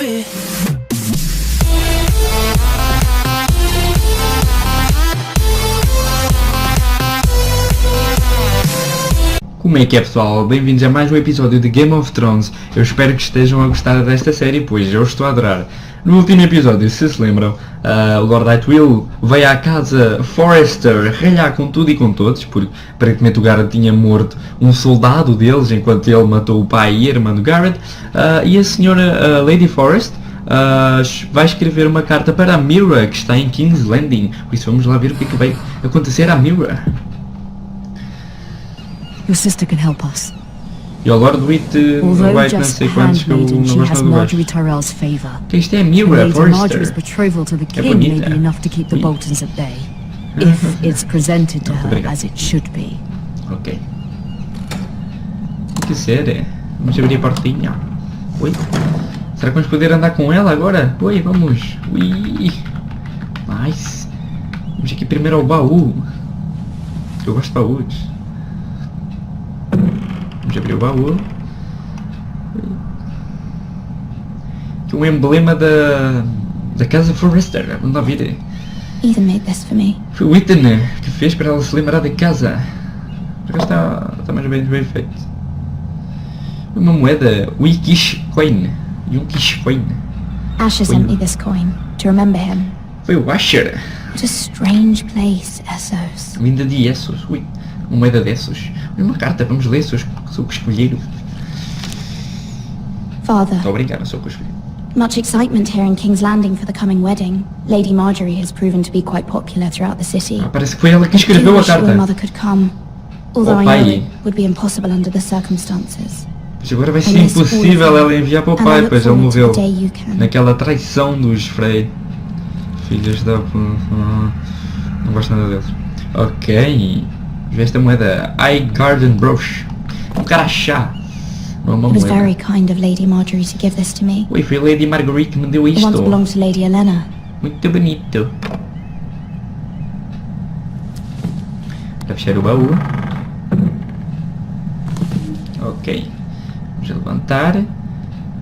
love it. Como é que é, pessoal? Bem-vindos a mais um episódio de Game of Thrones. Eu espero que estejam a gostar desta série, pois eu estou a adorar. No último episódio, se lembram, o Lord Nightwill veio à casa Forrester ralhar com tudo e com todos, porque aparentemente o Garrett tinha morto um soldado deles enquanto ele matou o pai e a irmã do Garrett, e a senhora Lady Forrest vai escrever uma carta para a Mira, que está em King's Landing. Por isso vamos lá ver o que é que vai acontecer à Mira. Your sister can help us. E o Lord Witt não vai não sei quantos que eu não gosto do gajo. Que isto é Mira Forrester. betrothal to the É king may bonita. be enough to keep the Boltons at bay, if it's presented to her Obrigado. as it should be. Ok. O que ser? Vamos abrir a portinha. Oi. Será que vamos poder andar com ela agora? Oi, vamos. Ui. Nice. Vamos aqui primeiro ao baú. Eu gosto de baús. Vamos abrir o baú. Aqui um emblema da casa Forrester. Vamos lá ver. Ethan made this for me. Foi o Ethan que fez para ela se lembrar da casa. Porque está mais bem feito. Uma moeda, o Kish Coin. E um Kish Coin. Asher sent me this coin to remember him. Foi o Asher. What a strange place, Essos. Vinda de Essos. Ui, uma moeda de Essos. Uma carta, vamos ler, sou o que escolher. Father, Estou a brincar, não sou o que escolher. much excitement here in King's Landing for the coming wedding. Lady Marjorie has proven to be quite popular throughout the city. Parece que foi ela que I do escreveu a wish your carta. mother could come, although Oh, I know pai. it would be impossible under the circumstances. Mas agora vai I ser miss all of impossível you, ela enviar para o and I pai, look pois ele forward to morreu the day you can. naquela traição dos Frey. Filhos da... Não gosto nada deles. Ok. Vê esta moeda. Eye Garden Brooch. Um crachá. Não é uma It was moeda. very kind of Lady Marjorie to give this to me. Ui, foi a Lady Marguerite que me deu It once isto. belonged to Lady Elena. Muito bonito. Para fechar o baú. Ok. Vamos levantar.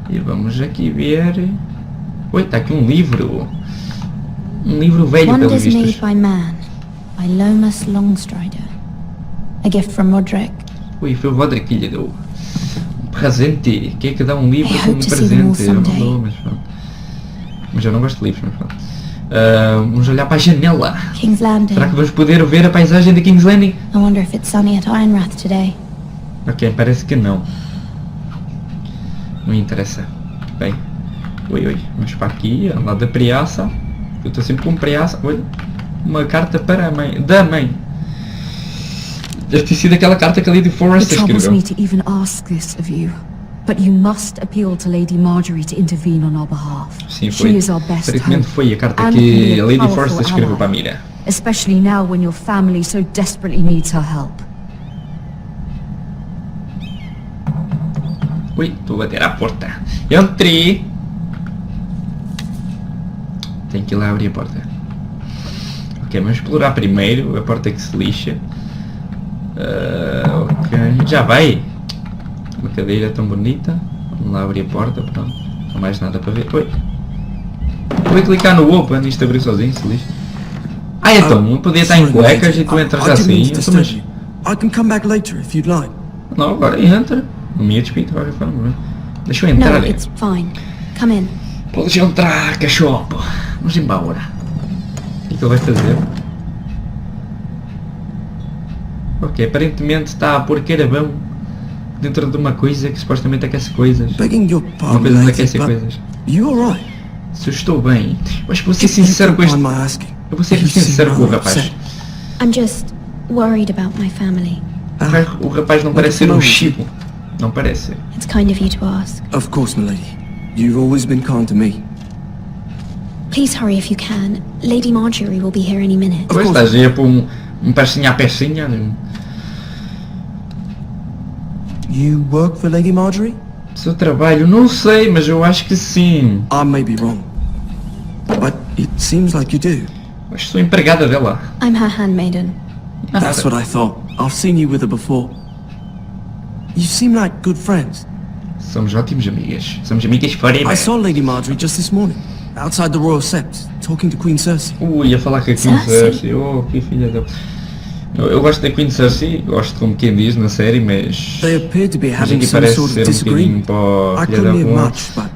E vamos aqui ver. Oi, está aqui um livro. Um livro velho, pelos Wonders made vistos. by man, by Lomas Longstrider. A gift from Roderick. Ui, foi o Roderick que lhe deu. Um presente. Quem é que dá um livro I como um hope to see them all presente? Ele someday. mandou, mas pronto. Mas eu não gosto de livros, mas pronto. Vamos olhar para a janela. King's Landing. Será que vamos poder ver a paisagem de King's Landing? I wonder if it's sunny at Ironrath today. Ok, parece que não. Não interessa. Bem. Oi, vamos para aqui, ao lado da preaça. Eu estou sempre com preaça. Olha, uma carta para a mãe. Da mãe. Deve ter sido aquela carta que a Lady It Forrester troubles escreveu. me to even ask this of you, but you must appeal to Lady Marjorie to intervene on our behalf. Sim, She foi. is our best Aparentemente hope, foi a carta and que be a a Lady powerful Forrester escreveu ally. para a Mira. especially now when your family so desperately needs her help. Ui, estou a bater à porta. Entrei. Tenho que ir lá abrir a porta. Ok, vamos explorar primeiro a porta que se lixa. Ok, já vai. Uma cadeira tão bonita. Vamos lá abrir a porta, pronto. Não há mais nada para ver. Oi. Vou clicar no Open e isto abriu sozinho, se lixa. Ah, então, não podia estar em cuecas e tu entras assim. Então, mas... I can come back later if you'd like. Não, agora entra. Não me ia despedir de qualquer forma. Deixa eu No, entrar. it's fine. Come in. Podes entrar, cachorro. Vamos embora. O que é que ele vai fazer? Ok, aparentemente está a pôr carvão dentro de uma coisa que supostamente aquece coisas. Begging your Uma pardon, coisa que lady, aquece but coisas. you alright? Se eu estou bem. Mas vou ser sincero com Don't este... mind my asking. Eu vou ser You seem sincero com o rather rapaz. upset. I'm just worried about my family. O rapaz não parece ser um chibo. Não parece. It's kind of you to ask. Of course, my lady. You've always been kind to me. Please hurry if you can. Lady Marjorie will be here any minute. Pois estás aí a pôr um pecinha a pecinha. You work for Lady Marjorie? Seu trabalho, não sei, mas eu acho que sim. I may be wrong, but it seems like you do. Mas sou empregada dela. I'm her handmaiden. That's what I thought. I've seen you with her before. You seem like good friends. Somos ótimos amigas. Somos amigas forever. I saw Lady Marjorie just this morning, outside the royal sept, talking to Queen CERCEI. Ia falar com a Queen CERCEI. Oh, que filha da... Eu gosto da Queen CERCEI, gosto como quem diz na série, mas... They appeared to be a having gente some parece sort of ser bocadinho disagreement. para I filha da couldn't hear rua. much, but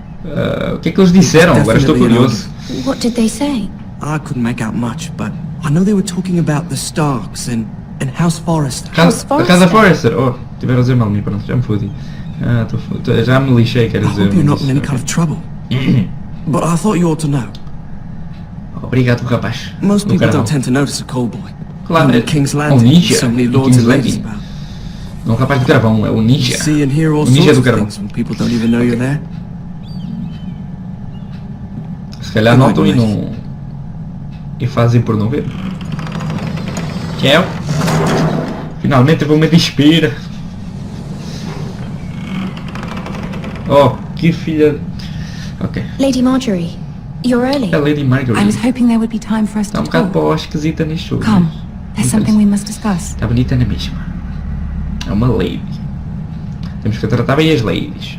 O que é que eles disseram? Agora estou curioso. What did they say? I couldn't make out much, but I know they were talking about the Starks and House Forrester. A Casa Forrester. Oh, tiveram a dizer mal de mim, pronto, já me fodi. Já me lixei, quero I dizer. hope you're not in any kind of trouble. But I thought you ought to know. Obrigado, rapaz. Most Do people carvão. don't tend to notice a call boy. Claro, Only é King's um Landing, ninja. so many Do lords King's and ladies Landing. about. Não, rapaz do carvão, é o ninja. You see and hear all O ninja sorts do of carvão. things when people don't even know you're there. Se calhar notam e não... E fazem por não ver. Tchau. Finalmente eu vou me despedir. Oh, que filha... Ok. Lady Marjorie, you're early. É a Lady I Marjorie. was hoping there would be time for us Está to um bocado talk. pó esquisita neste jogo. Come, there's something we must discuss. Está bonita na mesma. É uma lady. Temos que tratar bem as ladies.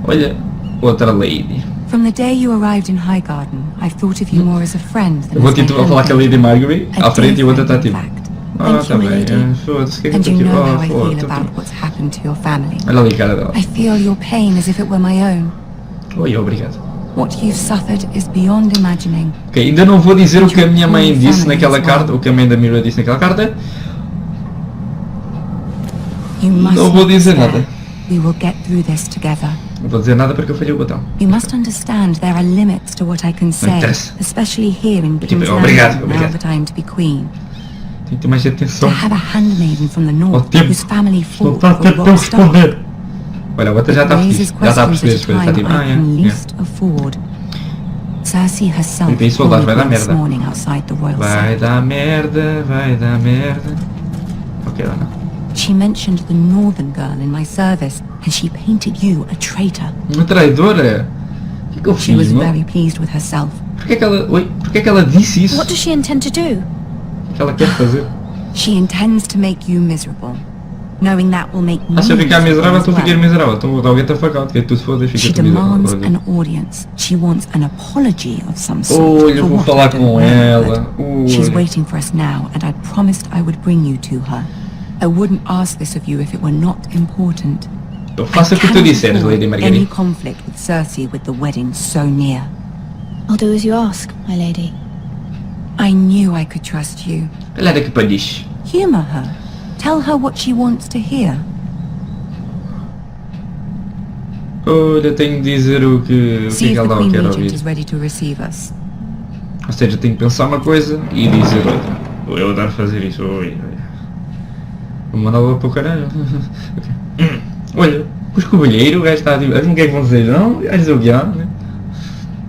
Olha, outra lady. From the day you arrived in Highgarden, I've thought of you more as a friend than Eu vou as my tipo a falar com a Lady Marjorie A à frente e a outra está dear tipo... friend, in fact. Ah, tá my bem. lady. Foda-se, o que é que eu And estou you aqui? know how I feel Foda-se. about what's happened to your family. Olha ali a cara dela. I feel your pain as if it were my own. Oi, obrigado. What you've suffered is beyond imagining. Ok, ainda não vou dizer o que a minha mãe Your disse family naquela as carta, well. o que a mãe da Mira disse naquela carta. You must Não vou not dizer despair. nada. We will get through this together. Não vou dizer nada porque eu falhei o botão. You must understand there are limits to what I can say, interessa. especially here in King's obrigado, Landing, now obrigado. that I am to be queen. Tem que ter mais To atenção. have a handmaiden from the Ao north tempo. whose family Não fought está a for ter para eu Rock Star. responder. Olha, a outra já está Raises feliz. Já está a perceber questions as at a coisas. Está time tipo, I can yeah. least afford. Cersei herself E isso, told me soldados, vai dar this merda. morning outside the royal Vai sept. dar merda, vai dar merda. Ok, lá não. She mentioned the northern girl in my service, and she painted you a traitor. Uma traidora? O que é que eu She was fiz, mano? very pleased with herself. Porquê que ela... Oi? Porquê que ela disse isso? What does she intend to do? O que ela quer fazer? She intends to make you miserable, knowing that will make me Ah, se eu ficar miserável, as tu ficas well. miserável. Então vou dar o get the fuck out, que tu se fodas, She fica demands miserável. an audience. She wants an apology of some sort. Olha, eu for vou what falar I don't com know, ela. but She's Olha. waiting for us now, and I promised I would bring you to her. I wouldn't ask this of you if it were not important. Então faça o que tu Cannot disseres, afford Lady any Margarita. conflict with Cersei with the wedding so near. I'll do as you ask, my lady. I knew I could trust you. Olha daqui para diz. Humor her. Tell her what she wants to hear. Olha, tenho de dizer o que See if the ela Queen quer Regent ouvir. is ready to receive us. Ou seja, tenho que pensar uma coisa e dizer outra. Ou eu dar a fazer isso. Oi, oi. Vou mandá-la para o caralho. Ok. Olha, o escobilheiro, o gajo está a dizer, o que é que vão dizer? Não? O gajo dizer o que há, né?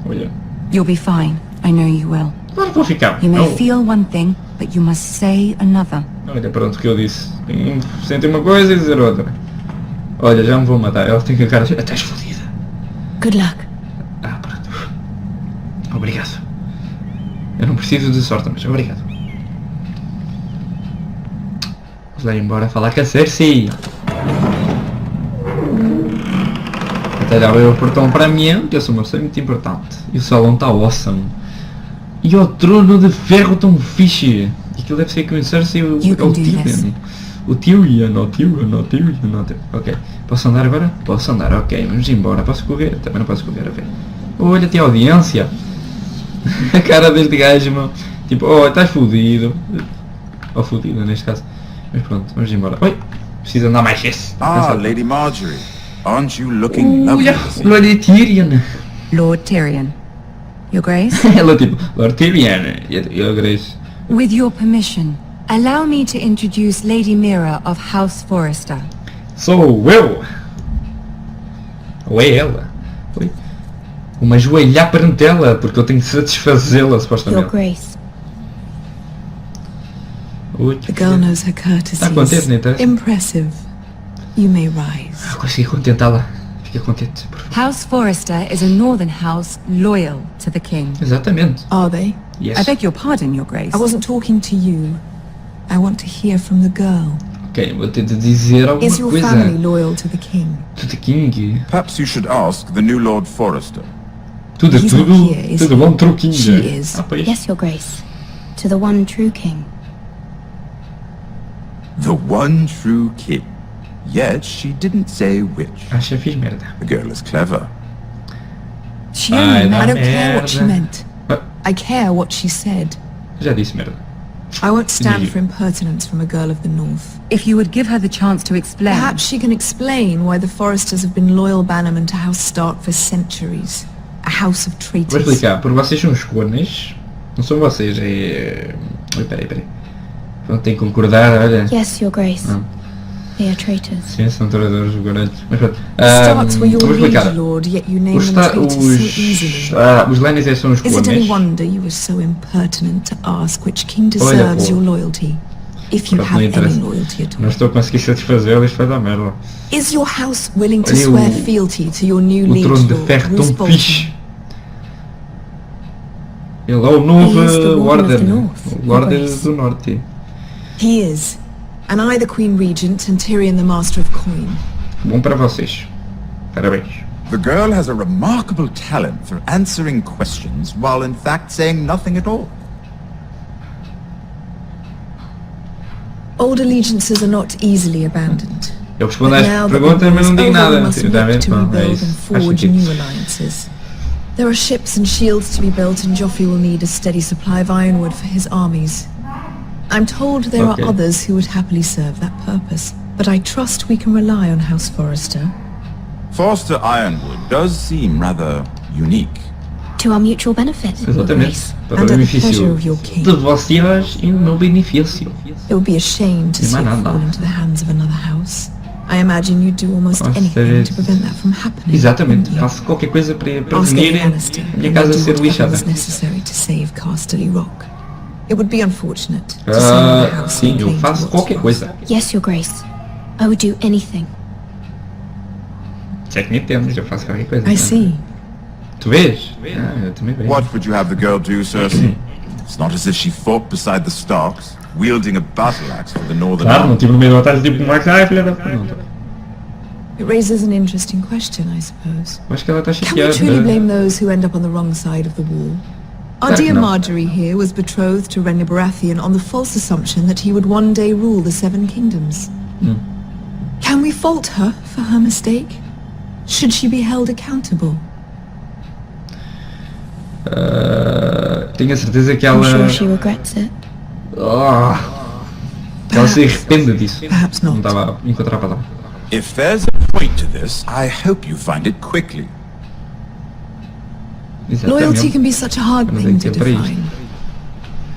Olha, You'll be fine. I know you will. claro que vou ficar. You may Não. feel one thing, but you must say another. Olha, pronto, o que eu disse. Tenho de sentir uma coisa e dizer outra. Olha, já me vou matar. Ela tem que a cara cheia. Estás fodida. Good luck. Ah, pronto. Obrigado. Eu não preciso de sorte, mas obrigado. Vamos lá embora falar com a CERCEI. Até já veio o portão para mim, que eu sou uma pessoa muito importante. E o salão está awesome. E o trono de ferro tão fixe. E aquilo deve ser que o CERCEI é o You can do this. Tyrion. O Tyrion. Ok. Posso andar agora? Posso andar, ok. Vamos embora. Posso correr? Também não posso correr, ok. Olha, tem audiência. A cara deste gajo, meu. Tipo, oh, estás fodido. Ou fodido, neste caso. Mas pronto, vamos embora. Oi, preciso andar mais esse. Ah, Lady Marjorie, aren't you looking lovely? Olha, Lord Tyrion. Lord Tyrion. Your Grace? Ela tipo, Lord Tyrion. E a Grace. With your permission, allow me to introduce Lady Mira of House Forrester. Sou eu. Ou é ela. Oi. Uma ajoelhar perante ela, porque eu tenho de satisfazê-la, Your supostamente. Grace. Oi, The girl knows her courtesies. Está contente, não interessa? Impressive. You may rise. Ah, consegui contentá-la. Fica contente, por favor. House Forrester is a northern house loyal to the king. Exatamente. Are they? Yes. I beg your pardon, Your Grace. I wasn't talking to you. I want to hear from the girl. Ok, vou ter de dizer alguma Is your coisa. family loyal to the king? To the king. Perhaps you should ask the new Lord Forrester. Tudo, He's not tudo, here, is tudo he? bom, truquinho. She is. Pois. Yes, Your Grace. To the one true king. The one true king. Yet she didn't say which. Acha fiz merda. The girl is clever. She Ai, only dá I don't care what she merda. meant. Ah, I care what she said. já disse merda. I won't stand Entendi. for impertinence from a girl of the north. If you would give her the chance to explain. Perhaps she can explain why the Forresters have been loyal bannermen to House Stark for centuries. A house of Vou traitors. explicar, porque vocês são os cones. Não são vocês, é... Oi, peraí. Então tem que concordar, olha. Yes, Your Grace. Ah. They are traitors. Sim, são traidores, agora. Mas pronto. The Starks were your Vou explicar. liege lord, yet you name Os, them sta- traitors so easily. os Lannister são os Is it any cones. wonder you were so impertinent to ask which king Olha, deserves pô. your loyalty? If you Pronto, have não any interessa. loyalty at Não all. estou a conseguir satisfazê-lo, isto vai dar merda. Is your house willing to Olha swear o- fealty to your new O liege trono de lord, ferro Bruce tão Bolton? fixe. Ele é o novo He is the Warden of the Warden. North, O Warden Your Grace. do Norte. He is. And I the Queen Regent and Tyrion the Master of Coin. Bom para vocês. Parabéns. The girl has a remarkable talent for answering questions while in fact saying nothing at all. Old allegiances are not easily abandoned. Eu respondo But às now that perguntas, the war mas is não digo over, we nada. must Está a ver? look to Bom, é rebuild isso. and Faz forge sentido. new alliances. There are ships and shields to be built, and Joffrey will need a steady supply of ironwood for his armies. I'm told there Okay. are others who would happily serve that purpose, but I trust we can rely on House Forrester. Forster Ironwood does seem rather unique. To our mutual benefit, Your Exatamente. Grace. Para And o at the benefício pleasure of your king. de vocês e o meu benefício. It would be a shame to Di see it mana fall anda? into the hands of another house. I imagine you'd do almost Nossa, anything é- to prevent that from happening. Exatamente. wouldn't you? Faço qualquer coisa para Ask prevenir Lady Lannister a minha and casa do ser whatever lixada. was necessary to save Casterly Rock. It would be unfortunate to see another house Sim, lay eu claim to faço what's qualquer yours. coisa. Yes, Your Grace. I would do anything. Se é que me entendes, eu faço qualquer coisa. I see. Tu vês? Ah, eu também vejo. What would you have the girl do, Cersei? It's not as if she fought beside the Starks, wielding a battle axe for the Northern Claro, não Army. tive no meio da batalha tipo um max. Ai, filha da... Não, tô- It raises an interesting question, I suppose. eu acho que ela está Can we chateada. truly blame those who end up on the wrong side of the wall? Our Claro que dear não. Marjorie here was betrothed to Rhaenyra Baratheon on the false assumption that he would one day rule the Seven Kingdoms. Can we fault her for her mistake? Should she be held accountable? Tenho a certeza que I'm ela... sure she regrets it. Que ela se arrepende disso. Perhaps Não not. estava a encontrar a palavra. If there's a point to this, I hope you find it quickly. Loyalty Exatamente. can be such a hard Mas thing é to que é para isto. define.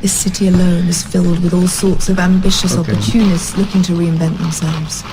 This city alone is filled with all sorts of ambitious Okay. opportunists looking to reinvent themselves.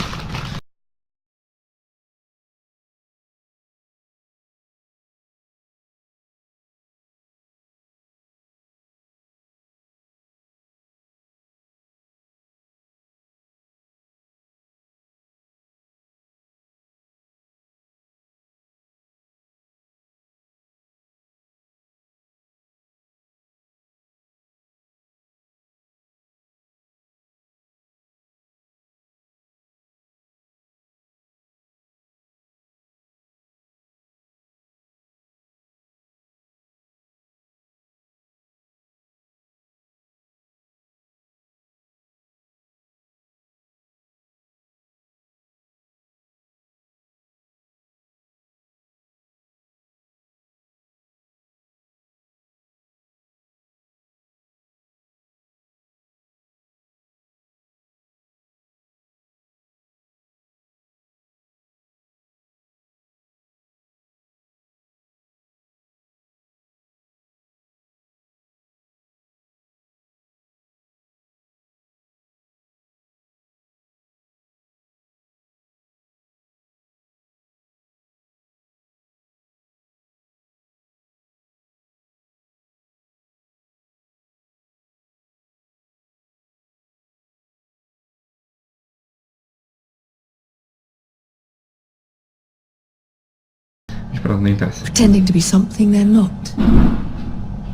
Mas pronto, nem interessa. Pretending to be something they're not.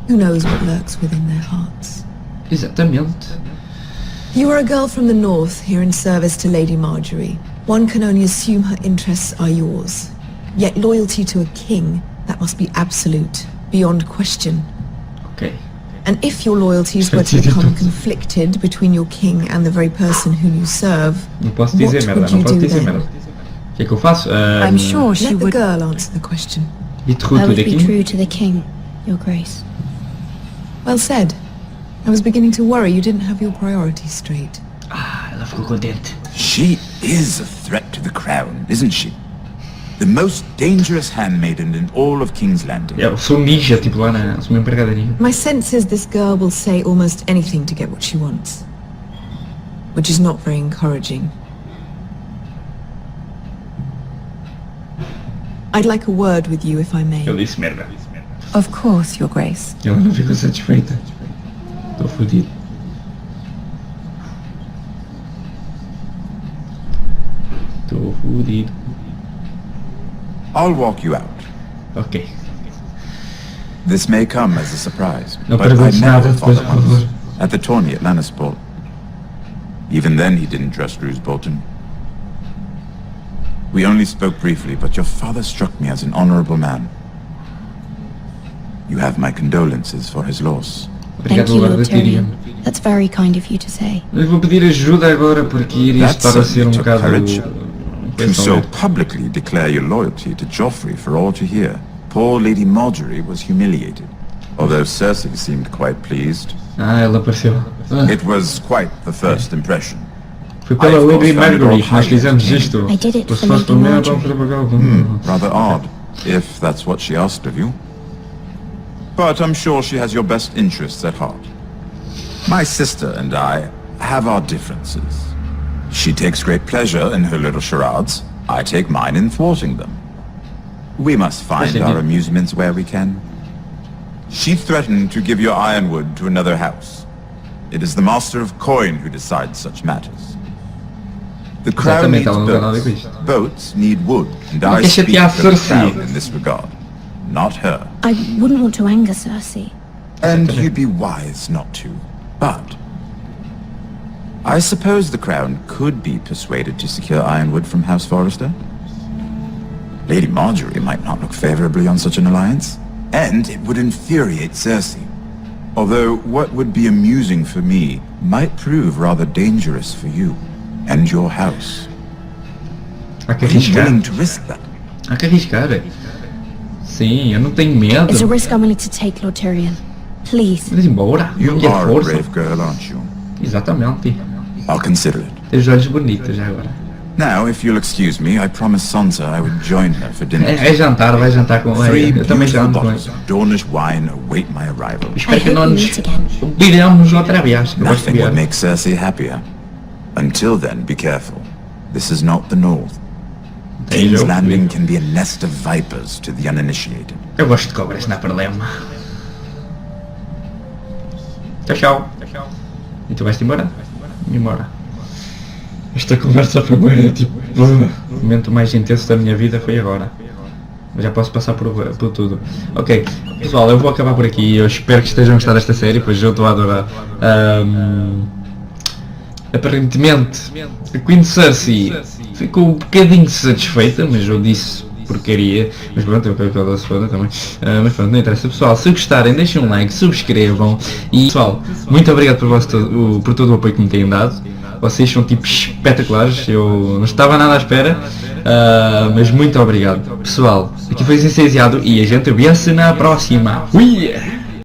Who knows what lurks within their hearts? Exatamente. You are a girl from the north, here in service to Lady Marjorie. One can only assume her interests are yours. Yet loyalty to a king, that must be absolute, beyond question. Ok. And if your loyalties were to become conflicted between your king and the very person whom you serve, Não posso what dizer merda, would não you posso do dizer then? merda. O que é que eu faço? I'm sure she Let the would... girl answer the question. Be true I to would the be king? true to the king, your grace. Well said. I was beginning to worry you didn't have your priorities straight. Ah, ela ficou contente. She is a threat to the crown, isn't she? The most dangerous handmaiden in all of King's Landing. Eu sou ninja, tipo lá na... Sou uma empregada ninja. My sense is this girl will say almost anything to get what she wants. Which is not very encouraging. I'd like a word with you if I may. Eu disse merda. Of course, your grace. Ela não ficou satisfeita. Estou fodido. Estou fodido. I'll walk you out. Ok. This may come as a surprise, Não but I perguntes met nada your depois, father por favor. once at the tourney at Lannisport. Even then he didn't trust Roose Bolton. We only spoke briefly, but your father struck me as an honorable man. You have my condolences for his loss. Thank Obrigado, you, Lord Lord Tyrion. Tyrion. That's very kind of you to say. Eu vou pedir ajuda agora porque iria That estar a ser certainly took bocado... courage to Pessoal, so publicly declare your loyalty to Joffrey for all to hear. Poor Lady Marjorie was humiliated, although Cersei seemed quite pleased. Ah, ela apareceu. Ah, It was quite the first impression. foi pela I, of course, Lady found it all Marjorie que nós highly fizemos entertaining. isto. I did it Se for fosse Lady para mim, Marjorie. vamos fazer para cá. Rather odd, if that's what she asked of you. But I'm sure she has your best interests at heart. My sister and I have our differences. She takes great pleasure in her little charades. I take mine in thwarting them. We must find Yes, our indeed. amusements where we can. She threatened to give your ironwood to another house. It is the Master of Coin who decides such matters. The crown Exatamente, needs ela não tem nada a ver com boats. isto. Boats need wood, and Não I quer speak chatear for the Cersei. Queen in this regard, not her. I wouldn't want to anger Cersei. And you'd be wise not to. But I suppose the crown could be persuaded to secure ironwood from House Forrester. Lady Marjorie might not look favorably on such an alliance, and it would infuriate Cersei. Although what would be amusing for me might prove rather dangerous for you and your house. Há que Are you arriscar. willing to risk that? Há que arriscar. Sim, eu não tenho medo. It's a risk I'm willing to take, Lord Tyrion. Please. Vamos embora. You Não quer are a força. brave girl, aren't you? Exatamente. I'll consider it. Tem os olhos bonitos já agora. Now, if you'll excuse me, I promised Sansa I would join her for dinner. É jantar, vai jantar com ela. Three Eu também beautiful janto com bottles ela. of Dornish wine await my arrival. Espero I que hope não we nos meet again. viremos outra vez. Eu gosto de Nothing would ver. make Cersei happier. Until then, be careful. This is not the North. Tem King's jogo, Landing sim. can be a nest of vipers to the uninitiated. Eu gosto de cobras, não há problema. Tchau, tchau. E tu vais-te embora? Embora. Esta conversa foi bem, tipo, o momento mais intenso da minha vida foi agora. Eu já posso passar por tudo. Ok, pessoal, eu vou acabar por aqui. Eu espero que estejam a gostar desta série, pois eu estou a adorar. Aparentemente, a Queen Cersei ficou um bocadinho satisfeita, mas eu disse porcaria. Mas pronto, eu quero que ela se foda também. Mas pronto, não interessa. Pessoal, se gostarem, deixem um like, subscrevam. E pessoal, muito obrigado por todo o apoio que me têm dado. Vocês são tipo espetaculares, eu não estava nada à espera, mas muito obrigado. Pessoal, aqui foi Licenciado e a gente vê-se na próxima. Ui!